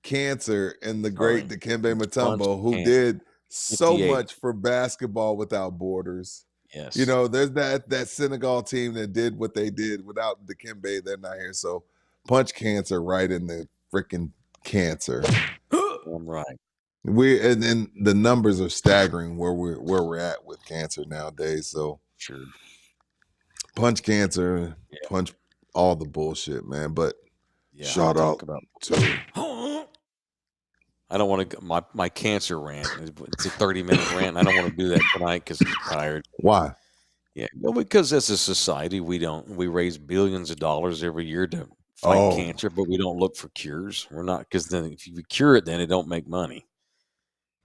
cancer and the Sorry. great Dikembe Punch Mutombo, who cancer. did so 58. much for basketball without borders. Yes. There's that Senegal team that did what they did without Dikembe. They're not here. So punch cancer right in the freaking cancer. I'm right. And then the numbers are staggering where we're at with cancer nowadays. So Sure. punch cancer, Yeah. punch all the bullshit, man. But Yeah. shout I'll out talk about. to I don't want to. My cancer rant. It's a 30-minute rant. I don't want to do that tonight because I'm tired. why? Yeah. Well, because as a society, we raise billions of dollars every year to fight cancer, but we don't look for cures. We're not, because then if you cure it, then it don't make money.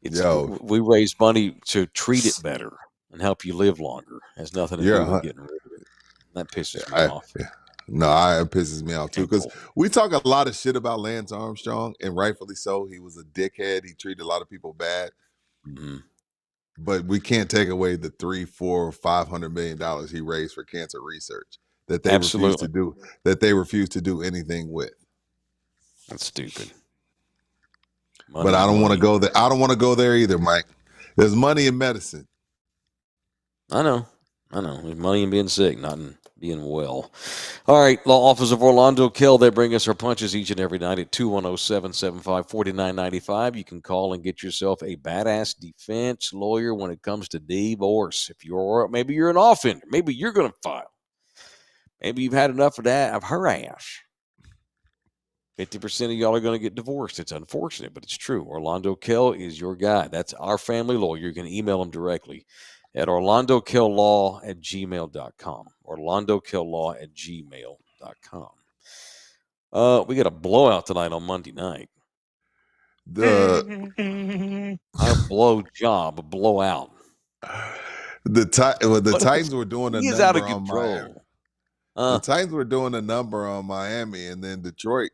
We raise money to treat it better and help you live longer. It has nothing to do with getting rid of it. That pisses me off. No, it pisses me off too, because we talk a lot of shit about Lance Armstrong, and rightfully so. He was a dickhead. He treated a lot of people bad. Mm-hmm. But we can't take away the $300, $400, $500 million he raised for cancer research that they refuse to do. That they refuse to do anything with. That's stupid. But I don't want to go there. I don't want to go there either, Mike. There's money in medicine. I know. There's money in being sick, not in being well. All right, Law Office of Orlando Kell, they bring us our punches each and every night at 210-775-4995. You can call and get yourself a badass defense lawyer when it comes to divorce. Maybe you're an offender. Maybe you're going to file. Maybe you've had enough of that, of her ass. 50% of y'all are going to get divorced. It's unfortunate, but it's true. Orlando Kell is your guy. That's our family lawyer. You can email him directly at orlandokilllaw@gmail.com. orlandokilllaw@gmail.com. We got a blowout tonight on Monday night. Our blowout. The Titans were doing a He is number out of on control. Miami. The Titans were doing a number on Miami, and then Detroit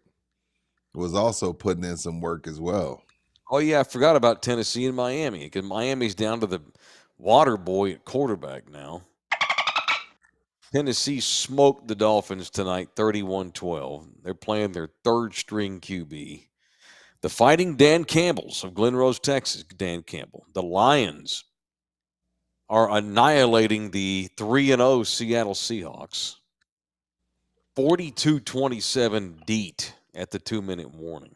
was also putting in some work as well. Oh, yeah, I forgot about Tennessee and Miami, because Miami's down to the water boy at quarterback now. Tennessee smoked the Dolphins tonight, 31-12. They're playing their third-string QB. The Fighting Dan Campbells of Glen Rose, Texas, Dan Campbell. The Lions are annihilating the 3-0 Seattle Seahawks. 42-27 DEET at the 2-minute warning.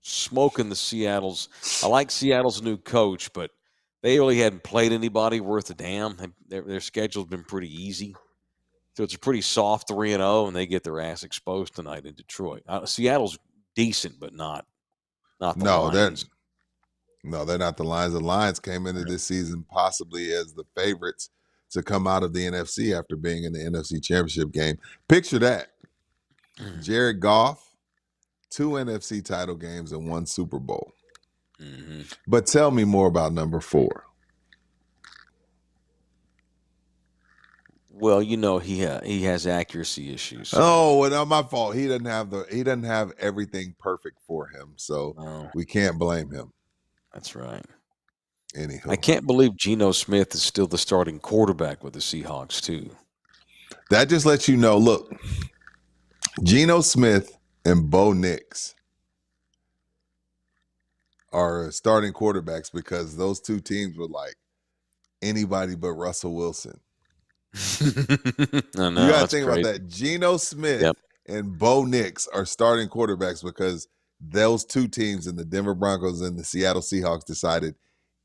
Smoking the Seattle's. I like Seattle's new coach, but they really hadn't played anybody worth a damn. Their schedule's been pretty easy. So it's a pretty soft 3-0, and they get their ass exposed tonight in Detroit. Seattle's decent, but not the Lions. They're not the Lions. The Lions came into this season possibly as the favorites to come out of the NFC after being in the NFC Championship game. Picture that. Jared Goff, 2 NFC title games and 1 Super Bowl. Mm-hmm. But tell me more about number 4. Well, he has accuracy issues. Oh, well, not my fault. He doesn't have everything perfect for him, so we can't blame him. That's right. Anywho, I can't believe Geno Smith is still the starting quarterback with the Seahawks too. That just lets you know. Look, Geno Smith and Bo Nix are starting quarterbacks because those two teams were like anybody but Russell Wilson. You got to think about that. Geno Smith and Bo Nix are starting quarterbacks because those two teams in the Denver Broncos and the Seattle Seahawks decided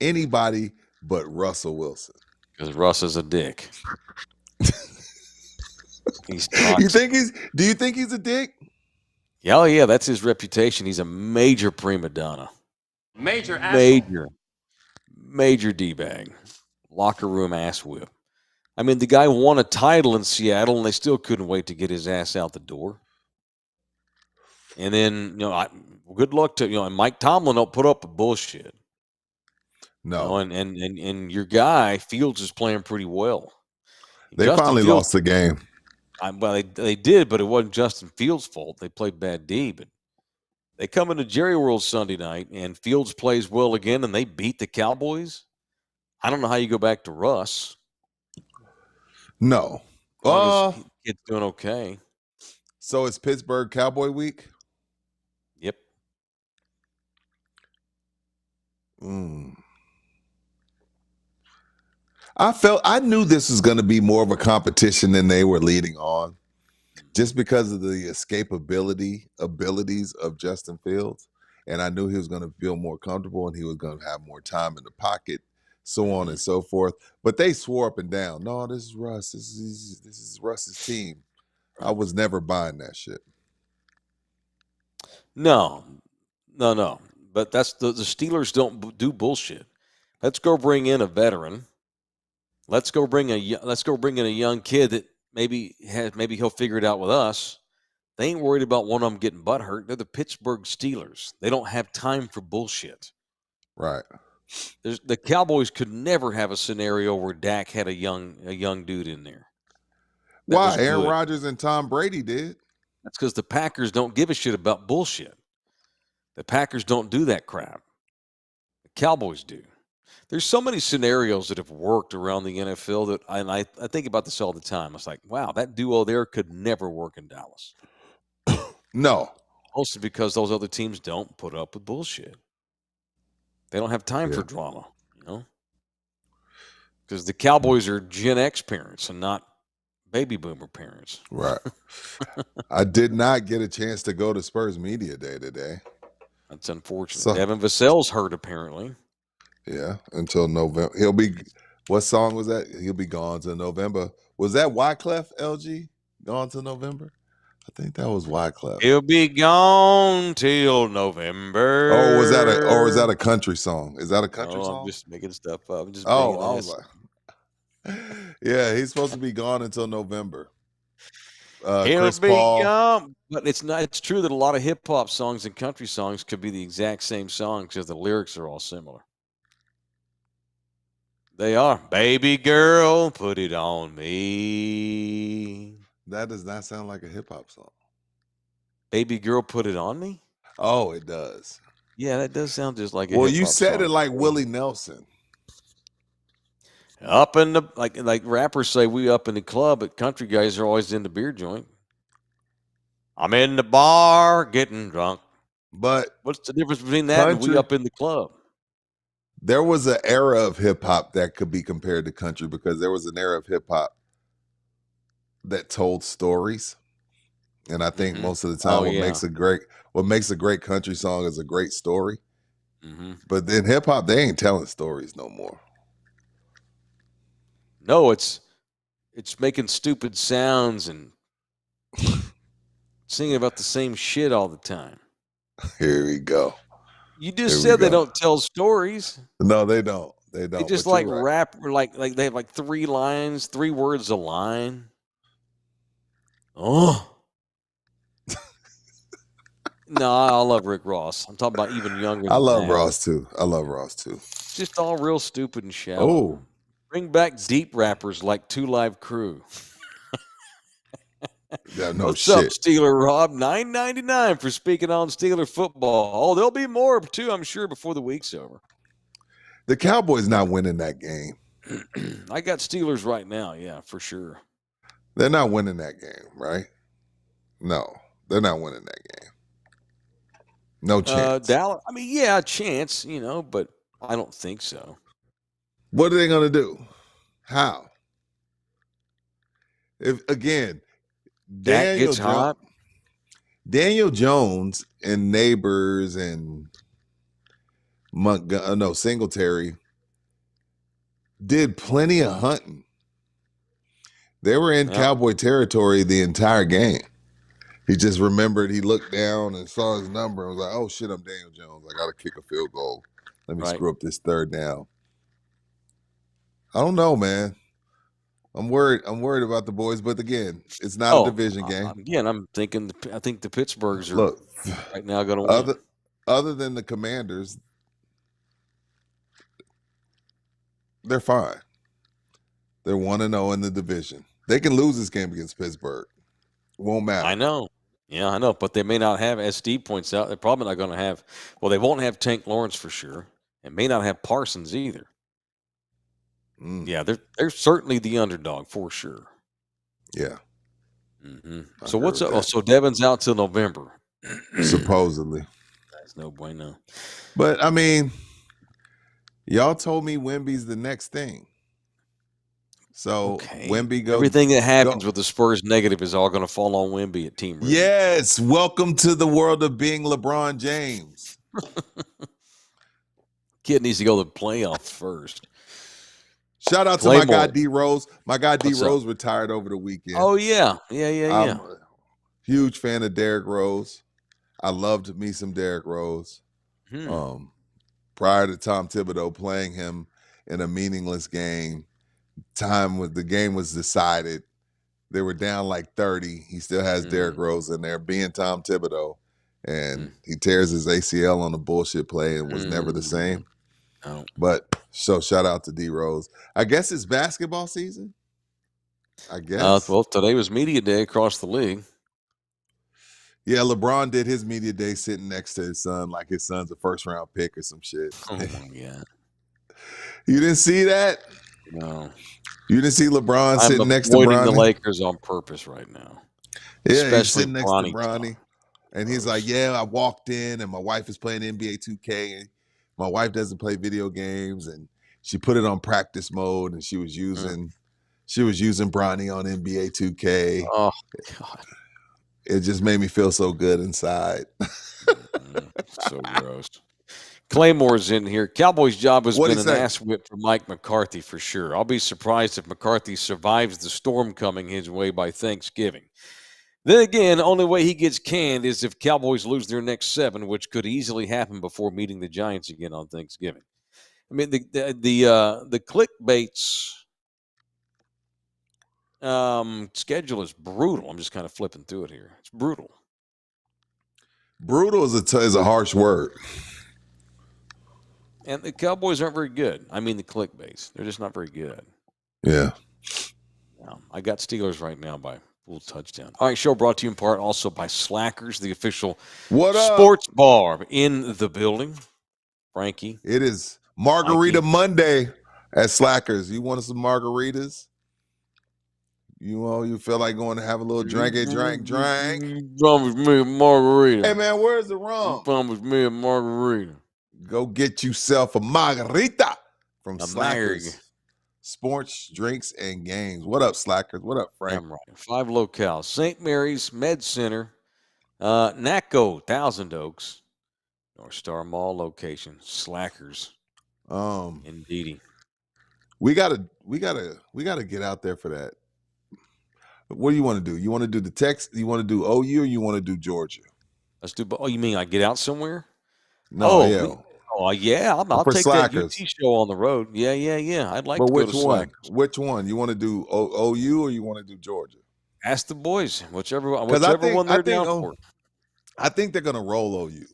anybody but Russell Wilson. Because Russ is a dick. He's Do you think he's a dick? Oh, yeah, that's his reputation. He's a major prima donna. Major D-bag. Locker room ass whip. I mean, the guy won a title in Seattle, and they still couldn't wait to get his ass out the door. And then, good luck to, and Mike Tomlin don't put up with bullshit. No. And your guy Fields is playing pretty well. They Justin finally Fields, lost the game. well, they did, but it wasn't Justin Fields' fault. They played bad D, but they come into Jerry World Sunday night, and Fields plays well again, and they beat the Cowboys. I don't know how you go back to Russ. No. As long as kid's doing okay. So it's Pittsburgh Cowboy week? Yep. I knew this was going to be more of a competition than they were leading on, just because of the abilities of Justin Fields. And I knew he was going to feel more comfortable and he was going to have more time in the pocket, so on and so forth. But they swore up and down, no, this is Russ. This is Russ's team. I was never buying that shit. No. But that's the Steelers don't do bullshit. Let's go bring in a veteran. Let's go bring in a young kid that maybe he'll figure it out with us. They ain't worried about one of them getting butt hurt. They're the Pittsburgh Steelers. They don't have time for bullshit. Right. The Cowboys could never have a scenario where Dak had a young dude in there. Why? Aaron Rodgers and Tom Brady did. That's because the Packers don't give a shit about bullshit. The Packers don't do that crap. The Cowboys do. There's so many scenarios that have worked around the NFL that I think about this all the time. It's like, wow, that duo there could never work in Dallas. No. Mostly because those other teams don't put up with bullshit. They don't have time for drama, because the Cowboys are Gen X parents and not baby boomer parents. Right. I did not get a chance to go to Spurs Media Day today. That's unfortunate. Devin Vassell's hurt, apparently. Yeah, until November. What song was that? He'll be gone till November. Was that Wyclef, LG? Gone till November? I think that was Wyclef. He'll be gone till November. Or was that a country song? Is that a country song? I'm just making stuff up. I'm just I was like, yeah, he's supposed to be gone until November. He'll Chris be Paul. gone. But it's not. It's true that a lot of hip hop songs and country songs could be the exact same song because the lyrics are all similar. They are. Baby girl, put it on me. That does not sound like a hip hop song. Baby girl, put it on me? Oh, it does. Yeah, that does sound just like a Well, hip-hop you said song. it like Willie Nelson. Up in the like rappers say, we up in the club, but country guys are always in the beer joint. I'm in the bar getting drunk. But what's the difference between that and we up in the club? There was an era of hip hop that could be compared to country, because there was an era of hip hop that told stories. And I think most of the time what makes a great country song is a great story. But then hip hop, they ain't telling stories no more. No, it's making stupid sounds and singing about the same shit all the time. Here we go. You just said they don't tell stories. No, they don't. They don't. They just like rap, or like they have like 3 lines, 3 words a line. Oh. No, I love Rick Ross. I'm talking about even younger. I love Ross too. It's just all real stupid and shallow. Oh. Bring back deep rappers like 2 Live Crew. Yeah, no What's shit. up, Steeler Rob? $9.99 for speaking on Steeler football. Oh, there'll be more too, I'm sure, before the week's over. The Cowboys not winning that game. I got Steelers right now, yeah, for sure. They're not winning that game, right? No, they're not winning that game. No chance. Dallas, I mean, yeah, a chance, but I don't think so. What are they going to do? How? If again, Daniel Jones and Neighbors and Singletary did plenty of hunting. They were in Cowboy territory the entire game. He just remembered, he looked down and saw his number and was like, oh shit, I'm Daniel Jones. I got to kick a field goal. Let me screw up this third down. I don't know, man. I'm worried about the boys, but again, it's not a division game. Again, I think the Pittsburghs are right now going to win. Other than the Commanders, They're fine. They're 1-0 in the division. They can lose this game against Pittsburgh. It won't matter. I know. Yeah, I know. But they may not have, as Steve points out, they're probably not going to have, well, they won't have Tank Lawrence for sure. And may not have Parsons either. Yeah, they're certainly the underdog for sure. Yeah. So what's up? Oh, so Devin's out till November. Supposedly. That's no bueno. But I mean, y'all told me Wemby's the next thing. So Wemby goes. Everything that happens with the Spurs negative is all going to fall on Wemby at Team Rudy. Yes, welcome to the world of being LeBron James. Kid needs to go to the playoffs first. Shout out to my guy D Rose. My guy D Rose retired over the weekend. Oh yeah. I'm a huge fan of Derrick Rose. I loved me some Derrick Rose. Prior to Tom Thibodeau playing him in a meaningless game, the game was decided. They were down like 30. He still has Derrick Rose in there, being Tom Thibodeau, and he tears his ACL on a bullshit play and was never the same. No. But so shout out to D Rose. I guess it's basketball season. I guess. Well, today was media day across the league. Yeah, LeBron did his media day sitting next to his son, like his son's a first-round pick or some shit. Oh my god! You didn't see that? No. You didn't see LeBron sitting next to Bronny? Bronny? The Lakers on purpose right now. Yeah, he's sitting next to Bronny, and he's like, "Yeah, I walked in, and my wife is playing NBA 2K, and my wife doesn't play video games, and she put it on practice mode, and she was using Bronny on NBA 2K. Oh god! It just made me feel so good inside. So gross. Claymore's in here. Cowboys' job has been an ass whip for Mike McCarthy for sure. I'll be surprised if McCarthy survives the storm coming his way by Thanksgiving. Then again, only way he gets canned is if Cowboys lose their next 7, which could easily happen before meeting the Giants again on Thanksgiving. I mean, the clickbait's schedule is brutal. I'm just kind of flipping through it here. It's brutal. Brutal is a harsh word. And the Cowboys aren't very good. I mean, the clickbaits. They're just not very good. Yeah. I got Steelers right now by full touchdown. All right, show brought to you in part also by Slackers, the official sports bar in the building. Frankie. It is Margarita Monday at Slackers. You want some margaritas? You feel like going to have a little drink? Promise me a margarita. Hey, man, where's the rum? Promise me a margarita. Go get yourself a margarita from Slackers. Sports, drinks, and games. What up, Slackers? What up, Frank? I'm right. 5 locales. St. Mary's Med Center, NACO, Thousand Oaks, North Star Mall location, Slackers. Indeedy. We gotta get out there for that. What do you want to do? You want to do the Texas? You want to do OU or you want to do Georgia? Let's do. Oh, you mean I get out somewhere? No, yeah. I'll take Slackers. that UT show on the road. Yeah. I'd like to go to one? Slackers. Which one? You want to do OU or you want to do Georgia? Ask the boys. Whichever one they're down for. I think they're going to roll OU.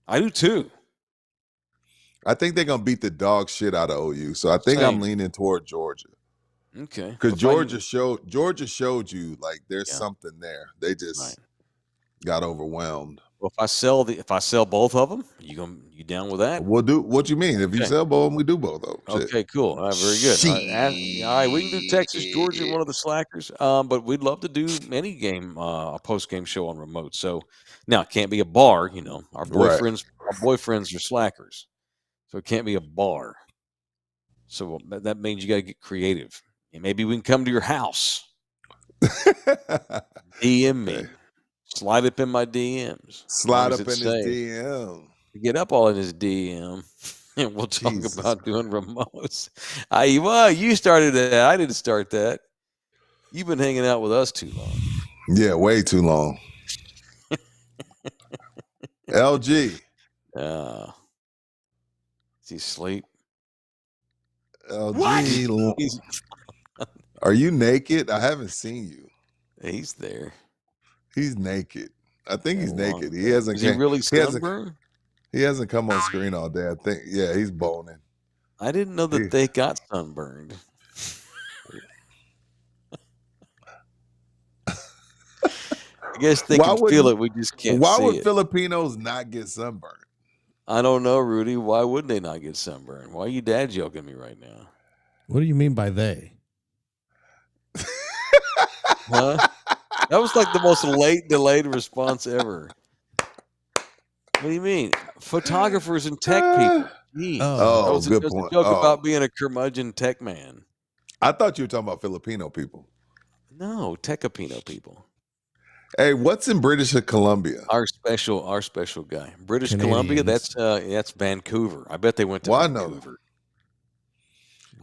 I do too. I think they're going to beat the dog shit out of OU. So I think I'm leaning toward Georgia. Okay. Because Georgia showed you like there's something there. They just got overwhelmed. Well, if I sell both of them, you down with that? We'll do what you mean. If you sell both of them, we do both of them. Okay, cool. All right, very good. All right, we can do Texas, Georgia, one of the Slackers. But we'd love to do any game, a post game show on remote. So now it can't be a bar. Our boyfriends are Slackers, so it can't be a bar. So that means you got to get creative. And maybe we can come to your house. DM me. Slide up in my DMs. Slide up in his DM. Get up all in his DM. And we'll talk about doing remotes. You started that. I didn't start that. You've been hanging out with us too long. Yeah, way too long. LG. Is he asleep? LG. Are you naked? I haven't seen you. He's there. He's naked. I think he's naked. He hasn't. Is he really sunburned? He hasn't come on screen all day. I think. Yeah, he's boning. I didn't know that they got sunburned. I guess they Why can feel wouldn't- it. We just can't Why see would it. Filipinos not get sunburned? I don't know, Rudy. Why wouldn't they not get sunburned? Why are you dad joking me right now? What do you mean by they? Huh? That was like the most late delayed response ever. What do you mean? Photographers and tech people. Jeez. Oh. That was good just point. a joke Oh. about being a curmudgeon tech man. I thought you were talking about Filipino people. No, Techapino people. Hey, what's in British Columbia? Our special guy. British Columbia, Canadians. that's Vancouver. I bet they went to Well, I know Vancouver. Vancouver?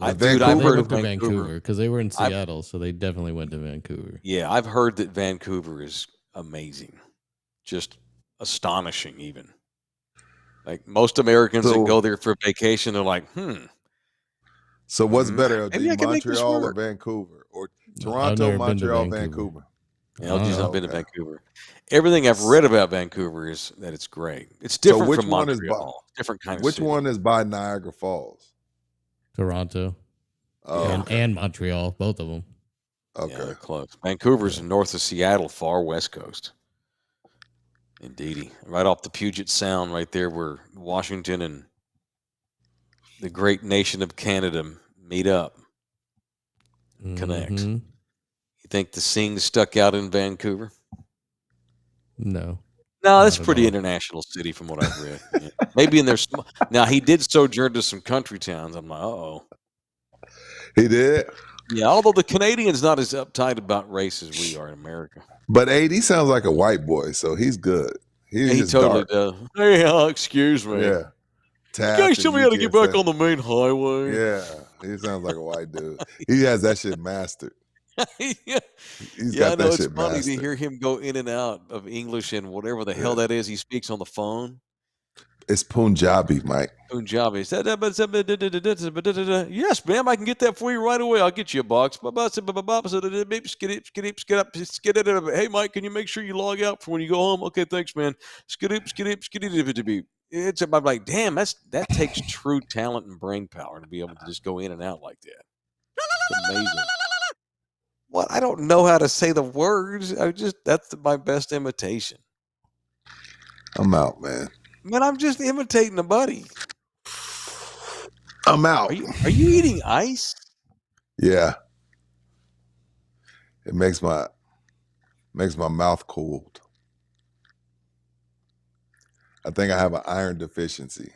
Dude, I've They heard went of to Vancouver. Vancouver because they were in Seattle, so they definitely went to Vancouver. Yeah, I've heard that Vancouver is amazing. Just astonishing even. Like most Americans that So- go there for vacation are like, So what's better, maybe I can make this Montreal or work. Vancouver? Or I've Toronto, never been to Montreal, Vancouver. Vancouver? LG's not been to okay. Vancouver. Everything I've read about Vancouver is that it's great. It's So different which from one is Montreal. Different kind of Which city. one is by Niagara Falls? Toronto Oh, Yeah. and Montreal, both of them. Yeah, okay. they're close. Vancouver's north of Seattle, far west coast. Indeedy. Right off the Puget Sound, right there where Washington and the great nation of Canada meet up, connect. Mhm. You think the scene stuck out in Vancouver? No. No, that's Not at pretty all. international city from what I've read. Yeah. Maybe in their now he did sojourn to some country towns. I'm like, uh-oh. He did? Yeah, although the Canadian's not as uptight about race as we are in America. But AD sounds like a white boy, so he's good. He's Yeah, he just totally dark. does. Hey, excuse me. Yeah. You Tap guys and tell me how to get UTSA. back on the main highway. Yeah, he sounds like a white dude. He has that shit mastered. Yeah. He's Yeah, I got know that it's shit funny mastered. to hear him go in and out of English and whatever the hell that is he speaks on the phone. It's Punjabi, Mike. Punjabi. Yes, ma'am, I can get that for you right away. I'll get you a box. Hey, Mike, can you make sure you log out for when you go home? Okay, thanks, man. It's I'm like, damn, that takes true talent and brain power to be able to just go in and out like that. It's amazing. What? I don't know how to say the words. That's my best imitation. I'm out, man. Man, I'm just imitating a buddy. I'm out. Are you eating ice? Yeah. It makes my mouth cold. I think I have an iron deficiency.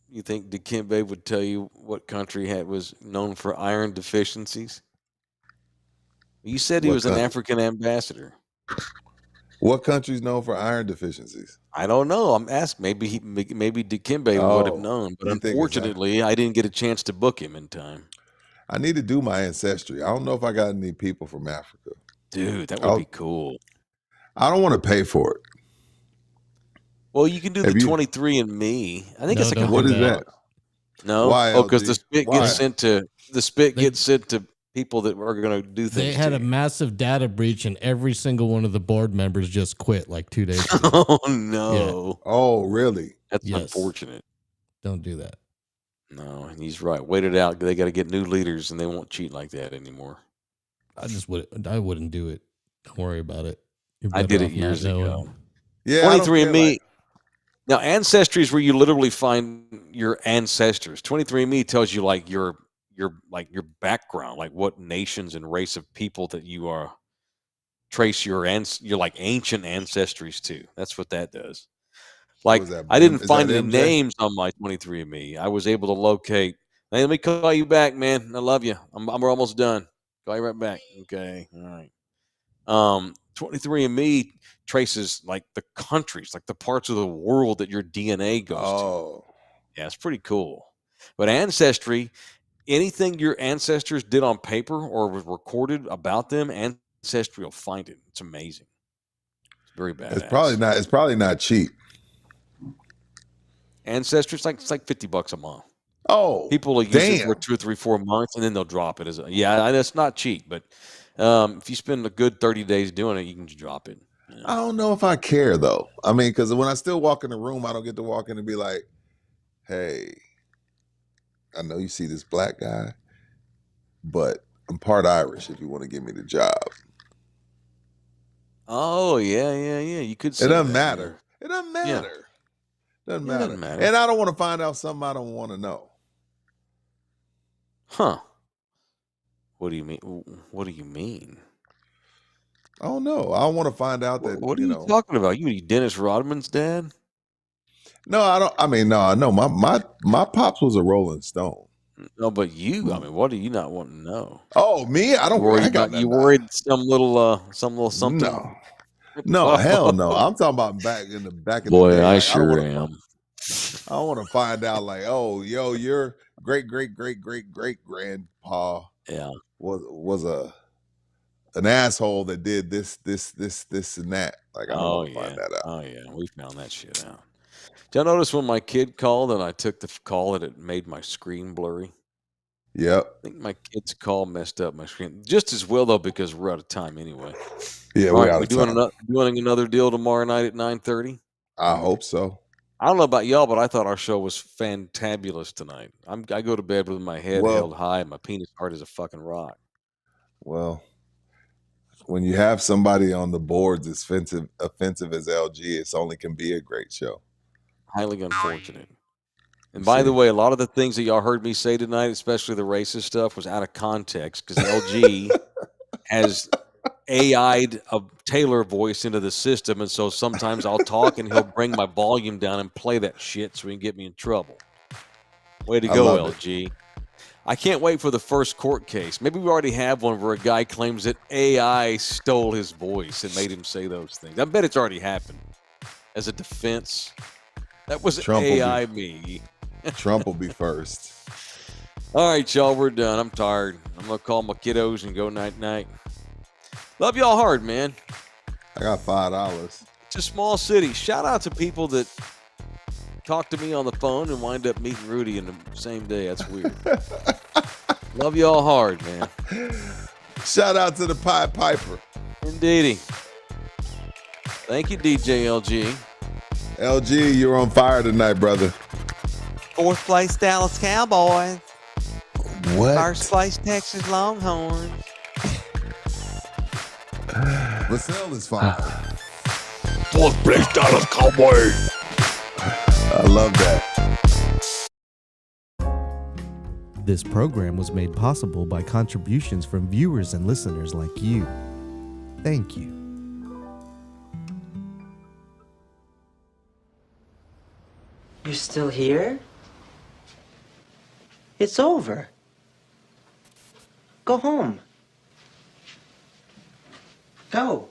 You think Dikembe would tell you what country was known for iron deficiencies? You said he What was an country? African ambassador. What country's known for iron deficiencies? I don't know. I'm asking. Maybe Dikembe would have known, but you think it's unfortunately, I didn't get a chance to book him in time. I need to do my ancestry. I don't know if I got any people from Africa. Dude, that would be cool. I don't want to pay for it. Well, you can do Have the you- 23andMe. I think No, it's like don't What do is that. that? No, Why, because the LG? spit Why? gets sent to They- gets sent to people that are going to do things. They had to a you. massive data breach, and every single one of the board members just quit like 2 days ago. Oh no, Oh, really? that's Yes. unfortunate. Don't do that. No, and he's right. Wait it out. They got to get new leaders, and they won't cheat like that anymore. I wouldn't do it. Don't worry about it. You're I better did it off not years knowing. ago. Yeah. I don't care, 23andMe. like- Now, Ancestry is where you literally find your ancestors. 23andMe tells you like your background, like what nations and race of people that you are trace your like ancient ancestries to. That's what that does. Like Was that I didn't is find that any MJ? names on my 23andMe. I was able to locate. Hey, let me call you back, man. I love you. We're almost done. Call you right back. Okay. All right. 23andMe traces like the countries, like the parts of the world that your DNA goes to. Oh, Yeah, it's pretty cool. But Ancestry, anything your ancestors did on paper or was recorded about them, Ancestry will find it. It's amazing. It's very bad. it's probably not cheap. Ancestry, it's like $50 a month. Oh, People will use it for damn. 2 or 3, 4 months, and then they'll drop it. It's not cheap, but if you spend a good 30 days doing it, you can just drop it. I don't know if I care though. I mean, because when I still walk in the room, I don't get to walk in and be like, hey, I know you see this black guy, but I'm part Irish if you want to give me the job. Oh, yeah. You could say It doesn't that, matter. It doesn't Yeah. matter. Doesn't Yeah, it matter. doesn't matter. And I don't want to find out something I don't want to know. Huh. What do you mean? What do you mean? I don't know. I want to find out that, What are you talking about? You Dennis Rodman's dad? No, I don't. I mean, no. My pops was a Rolling Stone. No, but you. I mean, what do you not want to know? Oh, me? I don't. Worried I got about you? nothing. Worried some little something? No, hell no. I'm talking about back in the Boy, day. I Like, sure am. I don't want to find out like, oh, yo, your great grandpa Yeah. was an asshole that did this and that. Like, I don't Oh want to yeah. find that out. Oh yeah. We found that shit out. Did y'all notice when my kid called and I took the call that it made my screen blurry? Yep. I think my kid's call messed up my screen just as well though because we're out of time anyway. Yeah, All we're right, out we of doing time. doing another deal tomorrow night at 9:30. I hope so. I don't know about y'all, but I thought our show was fantabulous tonight. I go to bed with my head held high and my penis hard as a fucking rock. Well, when you have somebody on the boards as offensive as LG, it's only can be a great show. Highly unfortunate. And You by the see? way, a lot of the things that y'all heard me say tonight, especially the racist stuff, was out of context because LG has AI'd a Taylor voice into the system, and so sometimes I'll talk and he'll bring my volume down and play that shit so he can get me in trouble. Way to I go, love it. LG. I can't wait for the first court case. Maybe we already have one where a guy claims that AI stole his voice and made him say those things. I bet it's already happened as a defense. That was AI me. Trump will be first. All right, y'all, we're done. I'm tired. I'm going to call my kiddos and go night-night. Love y'all hard, man. I got $5. It's a small city. Shout out to people that talk to me on the phone and wind up meeting Rudy in the same day. That's weird. Love y'all hard, man. Shout out to the Pied Piper. Indeedy. Thank you, DJ LG. LG, you're on fire tonight, brother. 4th place Dallas Cowboys. What? 1st place Texas Longhorns. Vassell is fine. 4th place Dallas Cowboys. I love that. This program was made possible by contributions from viewers and listeners like you. Thank you. You're still here? It's over. Go home. Go.